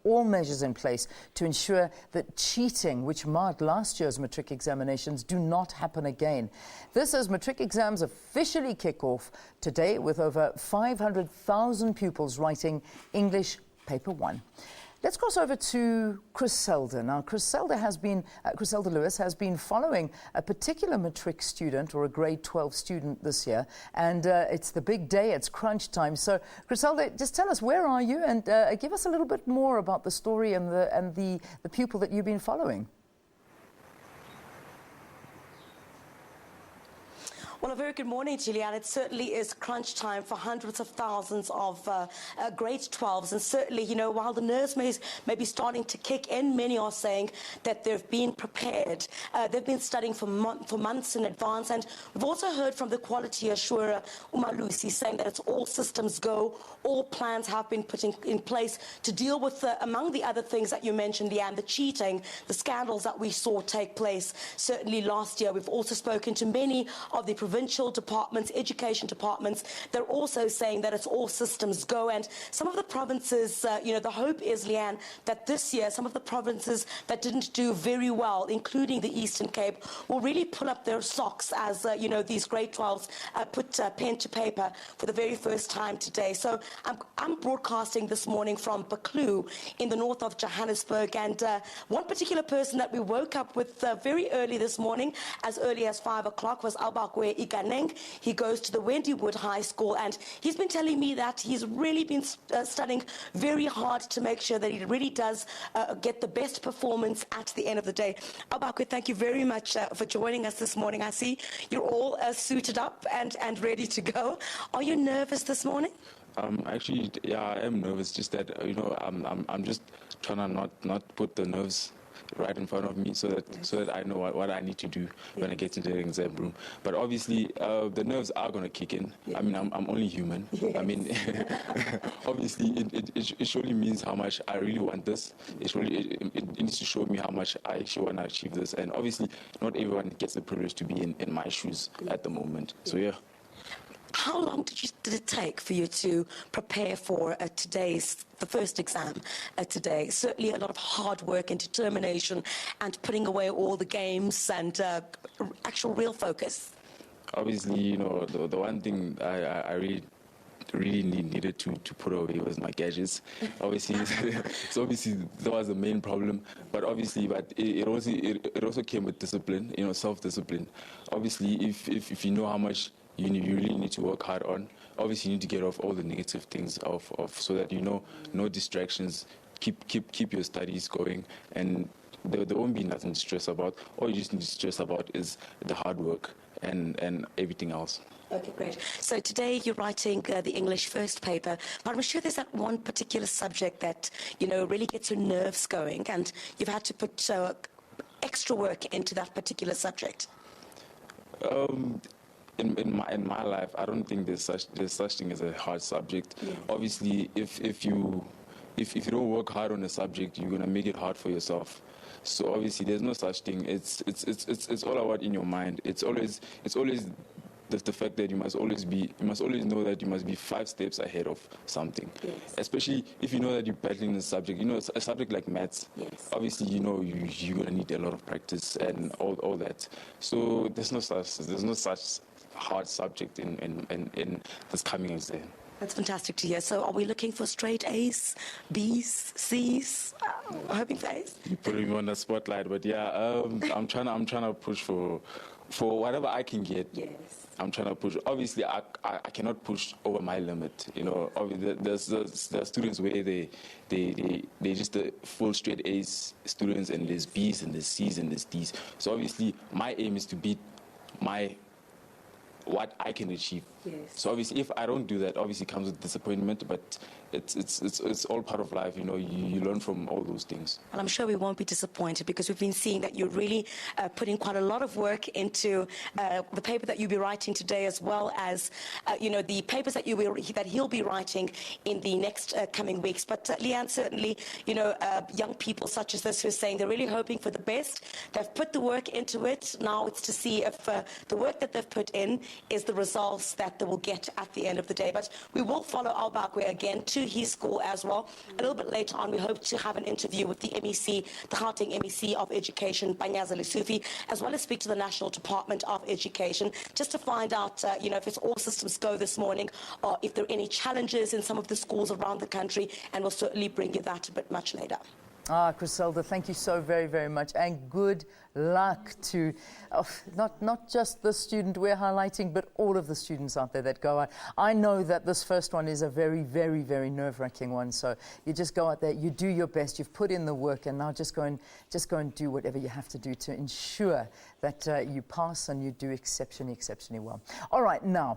all measures in place to ensure that cheating, which marked last year's Matric examinations, do not happen again. This as Matric exams officially kick off today with over 500,000 pupils writing English Paper 1. Let's cross over to Griselda. Now, Griselda Lewis has been following a particular Matric student or a grade 12 student this year, and it's the big day, it's crunch time. So, Griselda, just tell us, where are you, and give us a little bit more about the story and the pupil that you've been following. Well, a very good morning, Gillian. It certainly is crunch time for hundreds of thousands of grade 12s. And certainly, you know, while the nerves may be starting to kick in, many are saying that they've been prepared. They've been studying for months in advance. And we've also heard from the quality assurer, Umalusi, saying that it's all systems go. All plans have been put in place to deal with, among the other things that you mentioned, Leanne, the cheating, the scandals that we saw take place certainly last year. We've also spoken to many of the provincial departments, education departments. They're also saying that it's all systems go. And some of the provinces, you know, the hope is, Leanne, that this year some of the provinces that didn't do very well, including the Eastern Cape, will really pull up their socks as, you know, these grade 12s put pen to paper for the very first time today. So I'm broadcasting this morning from Baklu in the north of Johannesburg. And one particular person that we woke up with very early this morning, as early as 5 o'clock, was Abakwe Ikaneng. He goes to the Wendywood High School, and he's been telling me that he's really been studying very hard to make sure that he really does get the best performance at the end of the day. Abakwe, thank you very much for joining us this morning. I see you're all suited up and ready to go. Are you nervous this morning? Actually, yeah, I am nervous. Just that, you know, I'm just trying to not put the nerves right in front of me, so that I know what I need to do when I get into the exam room. But obviously, the nerves are going to kick in. I mean, I'm only human. Yes. I mean, obviously, it surely means how much I really want this. It needs to show me how much I actually want to achieve this. And obviously, not everyone gets the privilege to be in my shoes at the moment. So yeah. How long did it take for you to prepare for the first exam today? Certainly a lot of hard work and determination and putting away all the games and actual real focus. Obviously, you know, the one thing I really needed to put away was my gadgets. Obviously, so obviously that was the main problem. But obviously, it also came with discipline, you know, self-discipline. Obviously, if you know how much you really need to work hard on. Obviously, you need to get off all the negative things off so that, you know, no distractions. Keep your studies going, and there won't be nothing to stress about. All you just need to stress about is the hard work and everything else. Okay, great. So today you're writing the English first paper, but I'm sure there's that one particular subject that, you know, really gets your nerves going, and you've had to put extra work into that particular subject. In my life, I don't think there's such thing as a hard subject. Yeah. Obviously, if you don't work hard on a subject, you're gonna make it hard for yourself. So obviously, there's no such thing. It's all about in your mind. It's always the fact that you must always know that you must be 5 steps ahead of something. Yes. Especially if you know that you're battling a subject. You know, a subject like maths. Yes. Obviously, you know you're gonna need a lot of practice and all that. So there's no such hard subject in this coming exam. That's fantastic to hear. So are we looking for straight A's, B's, C's? Hoping for A's? You're putting me on the spotlight, but yeah, I'm trying to push for whatever I can get. Yes. I'm trying to push. Obviously, I cannot push over my limit. You know, there's students where they just the full straight A's students, and there's B's and there's C's and there's D's. So obviously, my aim is to beat what I can achieve. Yes. So obviously, if I don't do that, obviously comes with disappointment. But it's all part of life. You know, you learn from all those things. Well, I'm sure we won't be disappointed, because we've been seeing that you're really putting quite a lot of work into the paper that you'll be writing today, as well as you know, the papers that he'll be writing in the next coming weeks. But Leanne, certainly, you know, young people such as this who are saying they're really hoping for the best. They've put the work into it. Now it's to see if the work that they've put in is the results that they will get at the end of the day. But we will follow Abakwe again to his score as well. A little bit later on, we hope to have an interview with the MEC, the Gauteng MEC of Education, Panyaza Lesufi, as well as speak to the National Department of Education, just to find out, if it's all systems go this morning, or if there are any challenges in some of the schools around the country, and we'll certainly bring you that a bit much later. Griselda, thank you so very, very much, and good luck to not just the student we're highlighting, but all of the students out there that go out. I know that this first one is a very, very, very nerve-wracking one, so you just go out there, you do your best, you've put in the work, and now just go and do whatever you have to do to ensure that you pass and you do exceptionally, exceptionally well. All right, now.